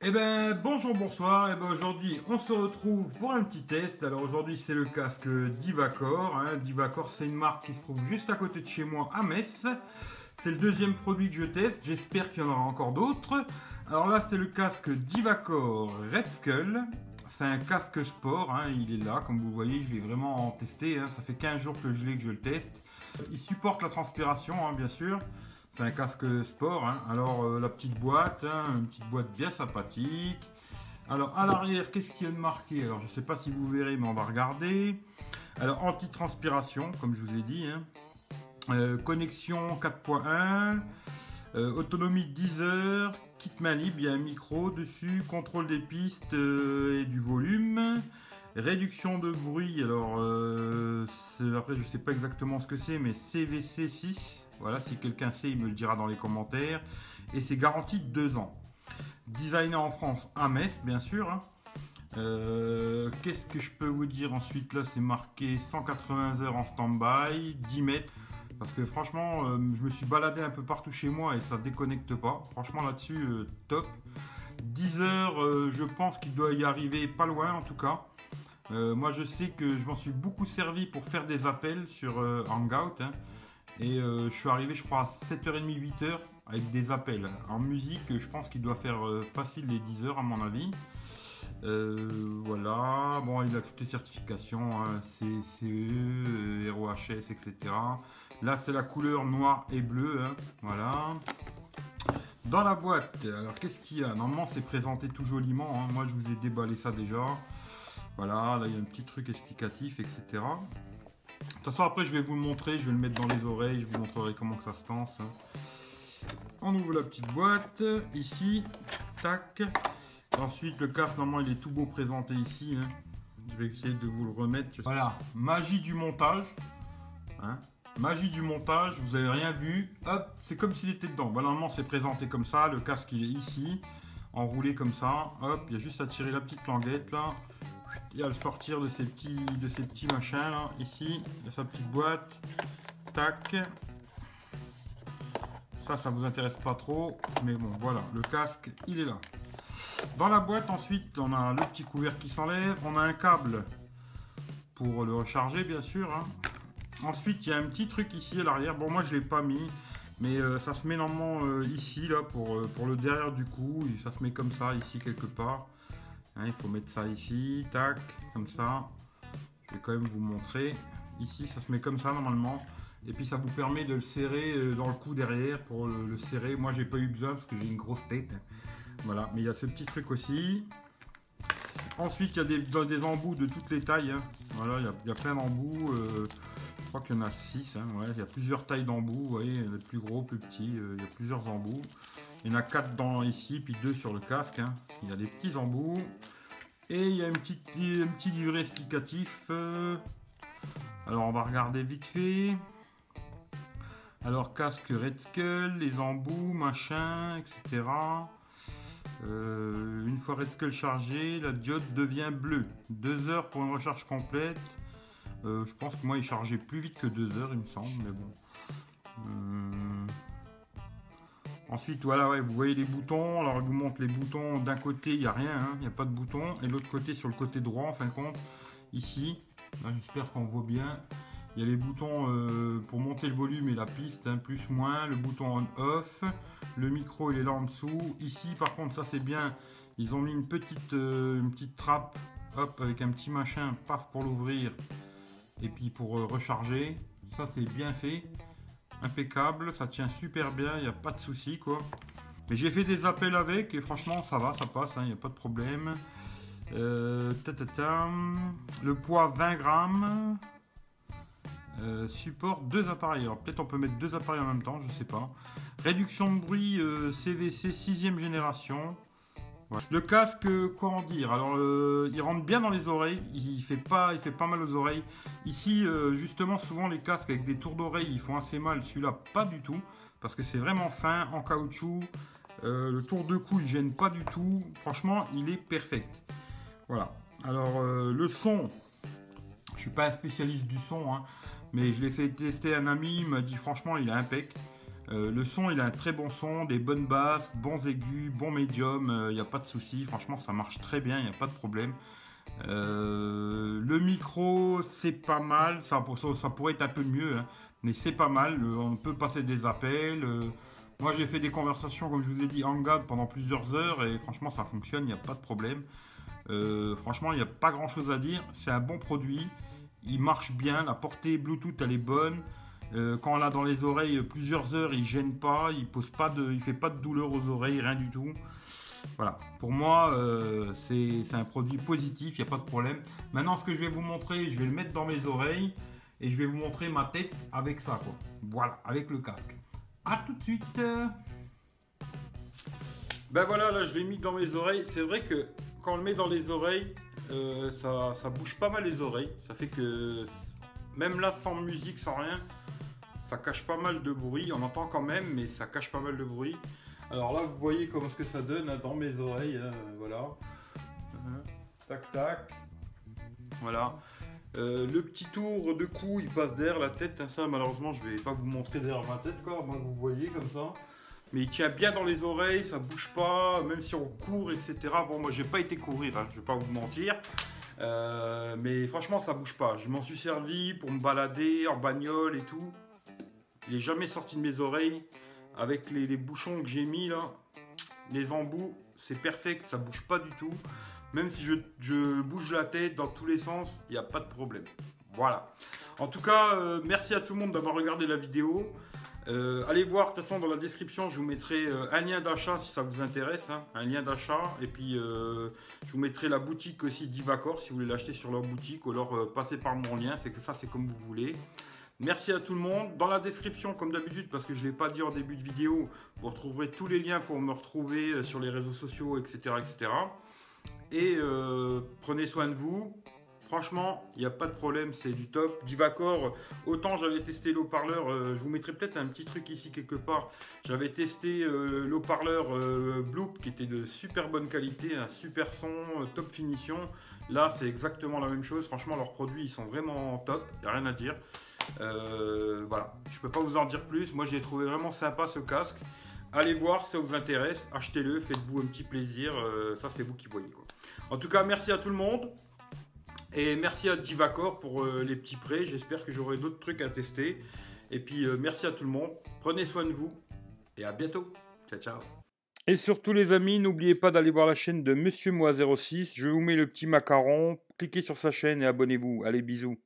Eh ben bonjour, bonsoir. Aujourd'hui on se retrouve pour un petit test. Alors aujourd'hui c'est le casque Divacor. Divacor, c'est une marque qui se trouve juste à côté de chez moi à Metz. C'est le deuxième produit que je teste. J'espère qu'il y en aura encore d'autres. Alors là c'est le casque Divacor Red Skull. C'est un casque sport. Il est là comme vous voyez. Je l'ai vraiment testé. Ça fait 15 jours que je l'ai, que je le teste. Il supporte la transpiration bien sûr. C'est un casque sport. Alors la petite boîte, une petite boîte bien sympathique. Alors à l'arrière, qu'est-ce qu'il y a de marqué? Alors je ne sais pas si vous verrez, mais on va regarder. Alors anti-transpiration, comme je vous ai dit. Connexion 4.1. Autonomie de 10 heures. Kit main libre, il y a un micro dessus. Contrôle des pistes et du volume. Réduction de bruit, alors après je ne sais pas exactement ce que c'est, mais CVC 6. Voilà, si quelqu'un sait, il me le dira dans les commentaires. Et c'est garanti 2 ans. Designé en France à Metz, bien sûr. Qu'est-ce que je peux vous dire ensuite? Là, c'est marqué 180 heures en stand-by, 10 mètres. Parce que franchement, je me suis baladé un peu partout chez moi et ça déconnecte pas. Franchement, là-dessus, top. 10 heures, je pense qu'il doit y arriver pas loin en tout cas. Moi, je sais que je m'en suis beaucoup servi pour faire des appels sur Hangout. Et je suis arrivé, je crois, à 7h30, 8h avec des appels. En musique, je pense qu'il doit faire facile les 10 heures à mon avis. Voilà, bon, il a toutes les certifications, CE, ROHS, etc. Là, c'est la couleur noir et bleu, voilà. Dans la boîte, alors qu'est-ce qu'il y a? Normalement, c'est présenté tout joliment. Moi, je vous ai déballé ça déjà. Voilà, là, il y a un petit truc explicatif, etc. De toute façon, après, je vais vous le montrer. Je vais le mettre dans les oreilles. Je vous montrerai comment que ça se lance. On ouvre la petite boîte. Ici. Tac. Ensuite, le casque, normalement, il est tout beau présenté ici. Je vais essayer de vous le remettre. Voilà. Magie du montage. Magie du montage. Vous n'avez rien vu. Hop. C'est comme s'il était dedans. Voilà, normalement, c'est présenté comme ça. Le casque, il est ici. Enroulé comme ça. Hop. Il y a juste à tirer la petite languette là. Et à le sortir de ces petits machins là. Ici, il y a sa petite boîte. Tac. Ça vous intéresse pas trop. Mais bon, voilà. Le casque, il est là. Dans la boîte, ensuite, on a le petit couvercle qui s'enlève. On a un câble pour le recharger, bien sûr. Ensuite, il y a un petit truc ici à l'arrière. Bon, moi, je ne l'ai pas mis. Mais ça se met normalement ici, là, pour le derrière du cou. Et ça se met comme ça, ici, quelque part. Il faut mettre ça ici, tac, comme ça. Je vais quand même vous montrer. Ici, ça se met comme ça normalement. Et puis ça vous permet de le serrer dans le cou derrière pour le serrer. Moi, j'ai pas eu besoin parce que j'ai une grosse tête. Voilà, mais il y a ce petit truc aussi. Ensuite, il y a des embouts de toutes les tailles. Voilà, il y a plein d'embouts. Je crois qu'il y en a 6. Ouais, il y a plusieurs tailles d'embouts. Vous voyez, les plus gros, plus petits. Il y a plusieurs embouts. Il y en a 4 dans ici, puis 2 sur le casque. Il y a des petits embouts. Et il y a un petit livret explicatif. Alors, on va regarder vite fait. Alors, casque Red Skull, les embouts, machin, etc. Une fois Red Skull chargé, la diode devient bleue. 2 heures pour une recharge complète. Je pense que moi, il chargeait plus vite que 2 heures, il me semble, mais bon. Ensuite, voilà, ouais, vous voyez les boutons. Alors, je vous montre les boutons. D'un côté, il n'y a rien, il n'y a pas de bouton. Et l'autre côté, sur le côté droit, en fin de compte, ici, j'espère qu'on voit bien. Il y a les boutons pour monter le volume et la piste, plus, moins. Le bouton on-off. Le micro, il est là en dessous. Ici, par contre, ça, c'est bien. Ils ont mis une petite trappe, hop, avec un petit machin, paf, pour l'ouvrir. Et puis, pour recharger. Ça, c'est bien fait. Impeccable, ça tient super bien, il n'y a pas de souci quoi. Mais j'ai fait des appels avec et franchement ça va, ça passe, il n'y a pas de problème. Le poids 20 grammes. Support 2 appareils. Alors peut-être on peut mettre 2 appareils en même temps, je sais pas. Réduction de bruit CVC 6e génération. Ouais. Le casque, comment dire? Alors, il rentre bien dans les oreilles, il fait pas mal aux oreilles. Ici, justement, souvent les casques avec des tours d'oreilles, ils font assez mal. Celui-là, pas du tout, parce que c'est vraiment fin, en caoutchouc. Le tour de cou, il gêne pas du tout. Franchement, il est perfect. Voilà. Alors, le son, je suis pas un spécialiste du son, mais je l'ai fait tester à un ami, il m'a dit franchement, il est impec. Le son, il a un très bon son, des bonnes basses, bons aigus, bons médiums, il n'y a pas de souci. Franchement, ça marche très bien, il n'y a pas de problème. Le micro, c'est pas mal. Ça pourrait être un peu mieux, hein, mais c'est pas mal. On peut passer des appels. Moi, j'ai fait des conversations, comme je vous ai dit, en GAB pendant plusieurs heures et franchement, ça fonctionne, il n'y a pas de problème. Franchement, il n'y a pas grand chose à dire. C'est un bon produit. Il marche bien. La portée Bluetooth, elle est bonne. Quand on l'a dans les oreilles plusieurs heures, il gêne pas. Il fait pas de douleur aux oreilles, rien du tout. Voilà. Pour moi, c'est un produit positif. Il n'y a pas de problème. Maintenant, ce que je vais vous montrer, je vais le mettre dans mes oreilles et je vais vous montrer ma tête avec ça, quoi. Voilà, avec le casque. À tout de suite. Ben voilà, là je l'ai mis dans mes oreilles. C'est vrai que quand on le met dans les oreilles, ça bouge pas mal les oreilles. Ça fait que même là sans musique, sans rien, ça cache pas mal de bruit. On entend quand même, mais ça cache pas mal de bruit. Alors là, vous voyez comment ce que ça donne hein, dans mes oreilles. Hein, voilà. Tac tac. Voilà. Le petit tour de cou, il passe derrière la tête. Hein, ça, malheureusement, je vais pas vous montrer derrière ma tête, quoi. Moi, vous voyez comme ça. Mais il tient bien dans les oreilles, ça bouge pas, même si on court, etc. Bon, moi, j'ai pas été courir, hein, je vais pas vous mentir. Mais franchement, ça bouge pas. Je m'en suis servi pour me balader en bagnole et tout. Il est jamais sorti de mes oreilles. Avec les bouchons que j'ai mis là, les embouts, c'est perfect, ça bouge pas du tout. Même si je bouge la tête dans tous les sens, il n'y a pas de problème. Voilà. En tout cas, merci à tout le monde d'avoir regardé la vidéo. Allez voir, de toute façon, dans la description, je vous mettrai un lien d'achat si ça vous intéresse. Hein, un lien d'achat. Et puis, je vous mettrai la boutique aussi d'Ivacor si vous voulez l'acheter sur leur boutique. Ou alors, passez par mon lien. C'est que ça, c'est comme vous voulez. Merci à tout le monde. Dans la description, comme d'habitude, parce que je ne l'ai pas dit en début de vidéo, vous retrouverez tous les liens pour me retrouver sur les réseaux sociaux, etc. etc. Et prenez soin de vous. Franchement, il n'y a pas de problème, c'est du top. Divacor, autant j'avais testé l'haut-parleur, je vous mettrai peut-être un petit truc ici quelque part. J'avais testé l'haut-parleur Bloop qui était de super bonne qualité, un super son, top finition. Là, c'est exactement la même chose. Franchement, leurs produits, ils sont vraiment top, il n'y a rien à dire. Voilà, je ne peux pas vous en dire plus. Moi, j'ai trouvé vraiment sympa ce casque. Allez voir si ça vous intéresse, achetez-le, faites-vous un petit plaisir. Ça, c'est vous qui voyez, quoi. En tout cas, merci à tout le monde. Et merci à Divacor pour les petits prêts. J'espère que j'aurai d'autres trucs à tester. Et puis, merci à tout le monde. Prenez soin de vous. Et à bientôt. Ciao, ciao. Et surtout, les amis, n'oubliez pas d'aller voir la chaîne de Monsieur Moi 06. Je vous mets le petit macaron. Cliquez sur sa chaîne et abonnez-vous. Allez, bisous.